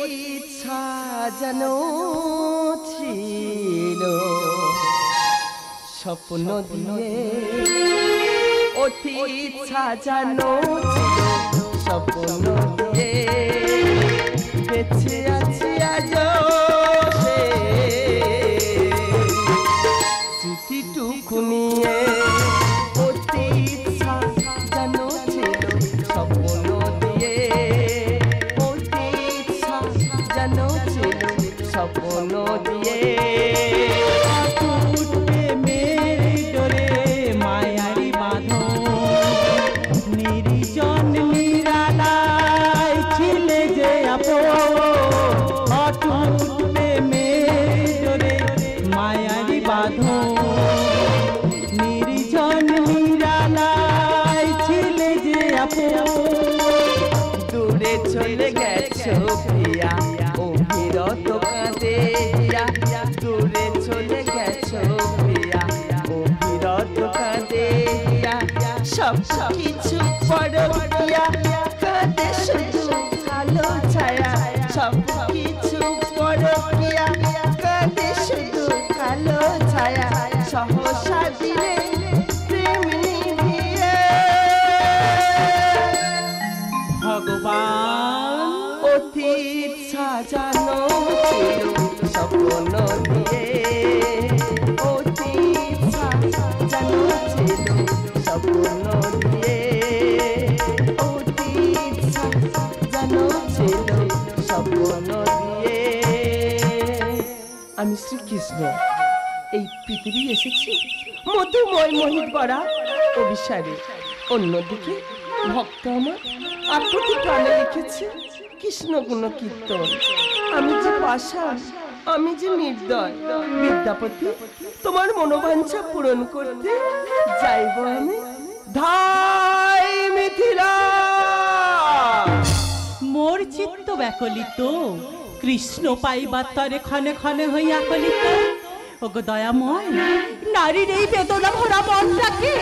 ইচ্ছা যেন ছিল স্বপ্ন দিয়ে অতি ইচ্ছা যেন ছিল স্বপ্ন দিয়ে বেঁচে আছি আজ স্মৃতিটুকু নিয়ে অতি ইচ্ছা যেন ছিল স্বপ্ন দিয়ে অতি ইচ্ছা যেন ছিল স্বপ্ন দিয়ে দূরে চলে গেছো প্রিয়া অবিরত কাঁদে দূরে চলে গেছো প্রিয়া অবিরত কাঁদে সব কিছু পড়ো প্রিয়া কাঁদে শুধু কালো ছায়া সব কিছু পড়ো প্রিয়া কাঁদে শুধু কালো ছায়া সহসা দিলে প্রেম নিভিয়ে ভগবান অতি ইচ্ছা জানো ছিল স্বপ্ন দিয়ে অতি ইচ্ছা জানো ছিল স্বপ্ন দিয়ে অতি ইচ্ছা জানো ছিল স্বপ্ন দিয়ে আমি শ্রীকৃষ্ণ এই পৃথিবী এসেছি মধুময় মোহিত ভরা অভিসারে অন্যদিকে ভক্ত আমার আকুতি প্রাণে লিখেছে কৃষ্ণ গুণ কীর্তন আমি যে পাষাণ আমি যে নির্দয় বিদ্যাপতি তোমার মনোবাঞ্ছা পূরণ করতে যাইব আমি ধাই মিথিলা মোর চিত্ত ব্যাকলিত কৃষ্ণ পাইবার তরে ক্ষণে ক্ষণে হইয়া কলিত ওগো দয়াময় নারীর এই বেদনা ভরা মনটাকে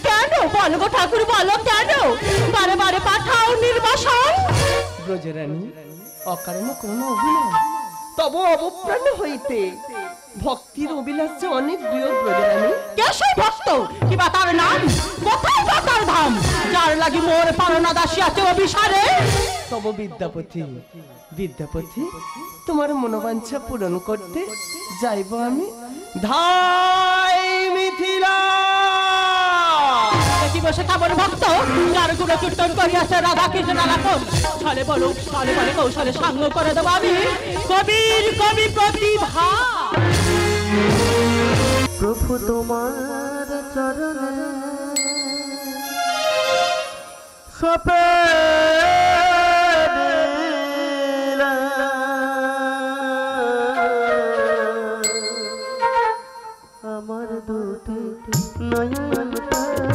কেন বলো গো ঠাকুর বলো কেন বারে বারে পাঠাও নির্বাসন ব্রজরানী অকারণ কোনো অভিনয় তব অবপ্রাণ হইতে ভক্তির অভিলাষ যে অনেক প্রিয় ব্রজরানী কে সেই ভক্ত কিবা তার নাম কোথায় বা তার ধাম যার লাগি মোর পারনা দাসী আছে অভিসারে তব বিদ্যাপতি বিদ্যাপতি তোমার মনোবাঞ্ছা পূরণ করতে যাইব আমি ধাই মিথিলা কি বসে কেমন ভক্ত যার গুলো কীর্তন করিয়াছে রাধা কৃষ্ণ আলাপন ছলে বলো ছলে বলে কৌশলে সাঙ্গ করে দেবো আমি কবির কবি প্রতিভা প্রভু তোমার চরণে সপে আমার দুটি নয়ন তারা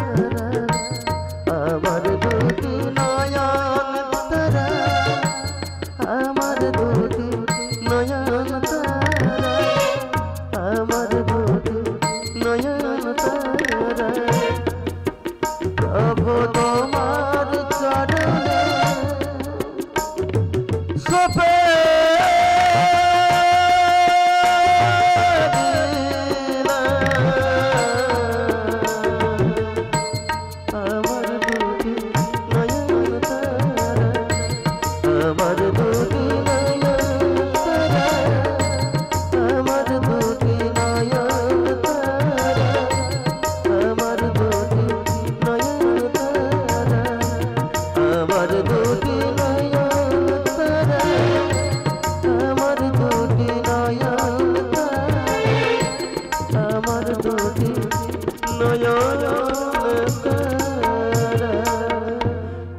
আমার দুটি নয়ন তারা আমার দুটি নয়ন তারা আমার দুটি নয়ন তারা প্রভু তোমার চরণে সপে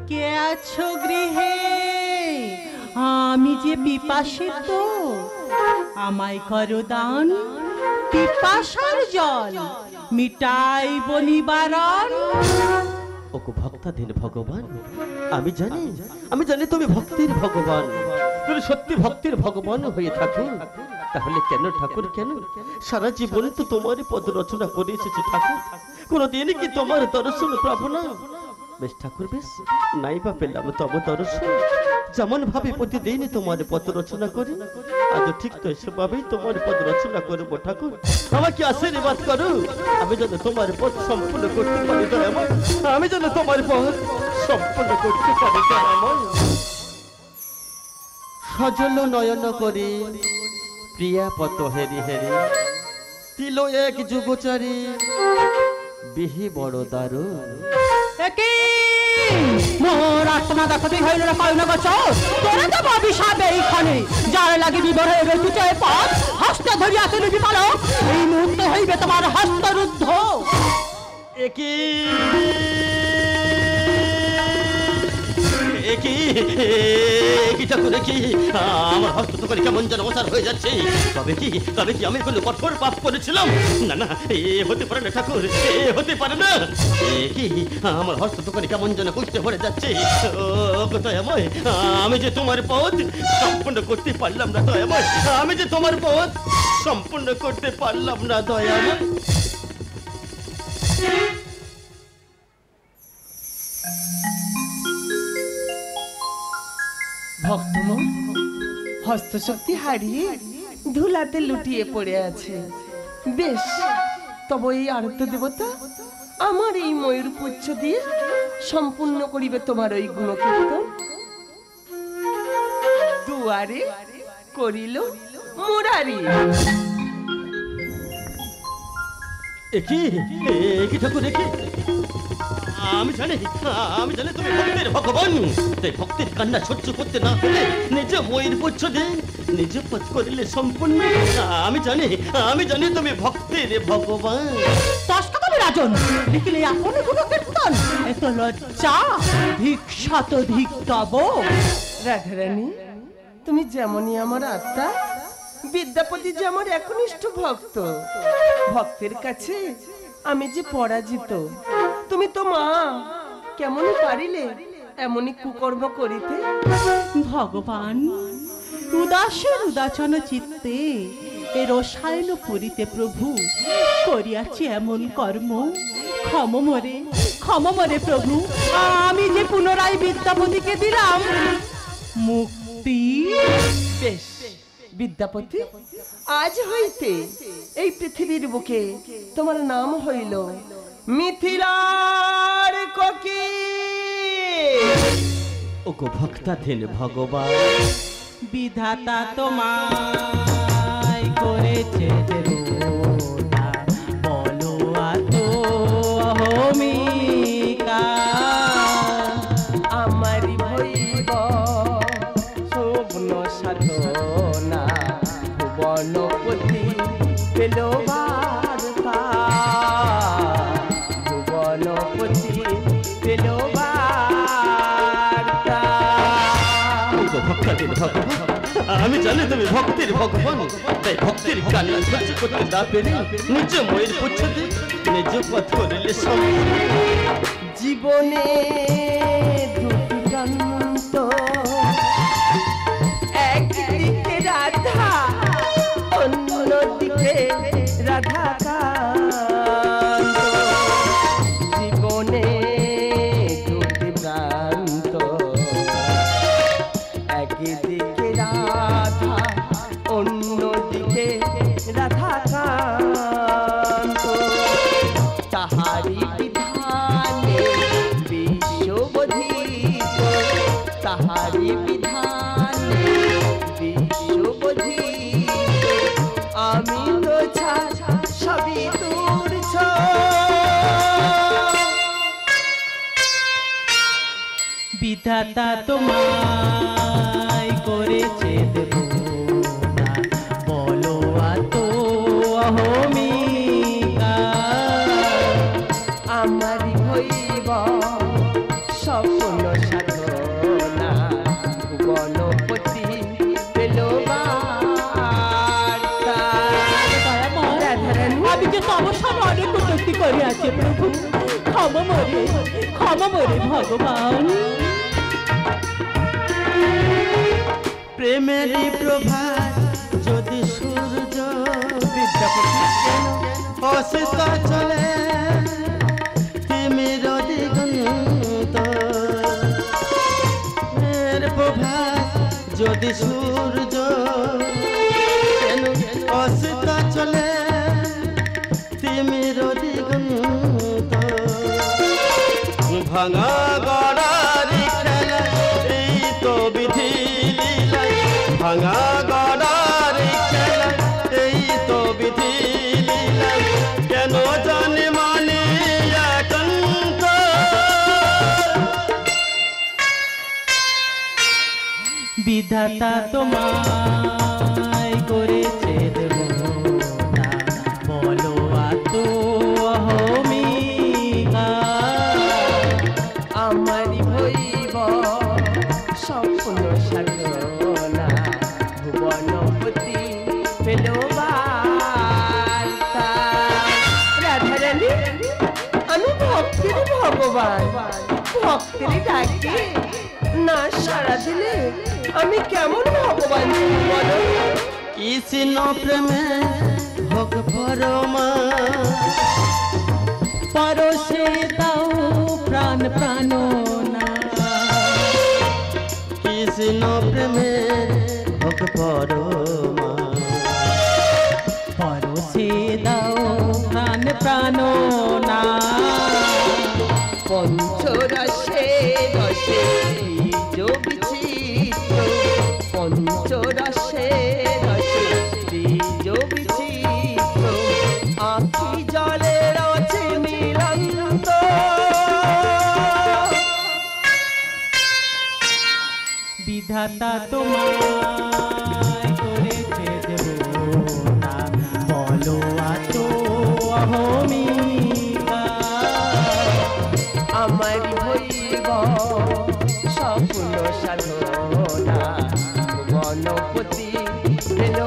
কে আছো গৃহে আমি যে পিপাসিত আমায় করো দান পিপাসার জল মিটাইব নিবারণ ওগো ভক্তাধীন ভগবান আমি জানি তুমি ভক্তির ভগবান তুমি সত্যি ভক্তির ভগবান হয়ে থাকো তাহলে কেন ঠাকুর কেন সারা জীবনে তো তোমারই পদ রচনা করে এসেছি ঠাকুর কোনদিন কি তোমার দর্শন পাবো না বেশ ঠাকুর বেশ নাই বা পেলাম তব দর্শন যেমন ভাবে প্রতিদিন তোমার পদ রচনা করি, আজ ঠিক তো সেভাবেই তোমার পদ রচনা করবো ঠাকুর। আমাকে আশীর্বাদ করো, আমি যেন তোমার পদ সম্পূর্ণ করতে পারি দয়াময়, আমি যেন তোমার পদ সম্পূর্ণ করতে পারি দয়াময়। সজল নয়ন করে প্রিয়া পত হেরি হেরি, তিল এক যুগচারী বিহি বড় দারুণ। একি মোর আত্মা দেখতে হইল না কয় না বছর তোরা তো অভিশাপে এইখানে যার লাগি বিবর হয়ে গেল তুই পথ হস্ত ধরিয়া তুলিবি পালো, এই মুহূর্তে হইবে তোমার হস্তরুদ্ধ। একি একি একি ঠাকুর, কি আমার হস্ত তো করে কেমন যেন অসার হয়ে যাচ্ছে। তবে কি আমি কোনো কঠোর পাপ করেছিলাম? না না, এ হতে পারে না ঠাকুর, এ হতে পারে না। কি আমার হস্ত তো করে কেমন যেন কষ্টে ভরে যাচ্ছে। ও দয়াময়, আমি যে তোমার পথ সম্পূর্ণ করতে পারলাম না দয়াময়, আমি যে তোমার পথ সম্পূর্ণ করতে পারলাম না দয়াময়। ভক্তমন হস্তশক্তি হারিয়ে ধুলাতে লুটিয়ে পড়ে আছে। বেশ, তবে এই আরাধ্য দেবতা আমার এই ময়ূর পুচ্ছ দিয়ে সম্পূর্ণ করিবে তোমার ওই গুণকীর্তন। দুয়ারে করিল মুরারি। একি ঠাকুর, একি আমি জানি তুমি ভক্তের ভগবান, তাই ভক্তের কান্না সহ্য করতে না পেরে নিজে ময়ূর পুচ্ছ দিয়ে নিজে পথ করিলে সম্পূর্ণ। আমি জানি তুমি ভক্তের ভগবান। দশটা কবি রাজন লিখিলে আপন গুণকীর্তন, এত লজ্জা ভিক্ষা তো ধিক তব। রাধারানী, তুমি যেমনই আমার আত্মা, বিদ্যাপতি যে আমার একনিষ্ঠ ভক্ত। ভক্তের কাছে আমি যে পরাজিত। তুমি তো মা, কেমন পারিলে এমনই কুকর্ম করিতে? ভগবান উদাসের উদাচন চিত্তে এ রসায়ন পুরিতে প্রভু করিয়াছি এমন কর্ম, ক্ষম মরে প্রভু। আমি যে পুনরায় বিদ্যাপতিকে দিলাম মুক্তি। বেশ বিদ্যাপতি, আজ হইতে এই পৃথিবীর বুকে তোমার নাম হইল মিথিলার কোকিল। ওগো ভক্তাধীন ভগবান, বিধাতা তোমায় করেছে দেবতা, বলো আত অহমিকা। আমারি হইব স্বপ্ন সাধনা, ভুবনপতি পেল বার্তা, ভুবনপতি পেল বার্তা। ওগো ভক্তাধীন ভগবান, আমি জানি তুমি ভক্তের ভগবান, তাই ভক্তের কান্না সহ্য করতে না পেরে নিজ ময়ূর পুচ্ছ দিয়ে নিজ পথ করিলে সম্পূর্ণ। জীবনে দুটি প্রান্ত, একদিকে রাধা অন্যদিকে রাধাকান্ত। জীবনে দুটি প্রান্ত, একদিকে রাধা অন্যদিকে রাধাকান্ত। তাহারি বিধানে বিশ্ববোধিত, তাহারি বিধানে বিশ্ববোধিত। আমি তো সবই তুচ্ছ। বিধাতা তোমায় করেছে দেবতা, বলো আত অহমিকা। আমারি হইব স্বপ্ন সাধনা, ভুবনপতি পেল বার্তা। আমি যে তমসা মনে কুটুক্তি করিয়াছি প্রভু, ক্ষমা মরে ভগবান। প্রেমেরই প্রভাত যদি সূর্য অসিত চলে, তিমির দিগন্ত এর প্রভাত যদি সূর্য কেন অস্ত চলে তিমির দিগন্ত ভাঙা গড়ার খেলা এই তো বিধি লীলা ভাঙা গড়ার খেলা এই তো বিধি লীলা কেন জানে মানে একান্ত বিধাতা তোমায় করেছে দেবতা বলো আত অহমিকা আমারি হইব স্বপ্ন সাধনা ভুবনপতি পেল বার্তা। রাধারানী, আমি ভক্তির ভগবান, ভক্তির ডাকে না সাড়া দিলে আমি কেমন ভগবান বলো? কৃষ্ণ প্রেমে ভোগ পরমা পরশে দাও প্রাণ প্রাণনা কৃষ্ণ প্রেমে ভোগ পরমা পরশে দাও প্রাণ প্রাণনা পঞ্চরসে রসে বীজ বিচিত্র, পঞ্চরসে রসে বীজ বিচিত্র, আখি জলে রচে মিলন্ত। বিধাতা তোমায় করেছে দেবতা বলো আত অহমিকা আমারি হইব স্বপ্ন সাধনা, বনপতি পেল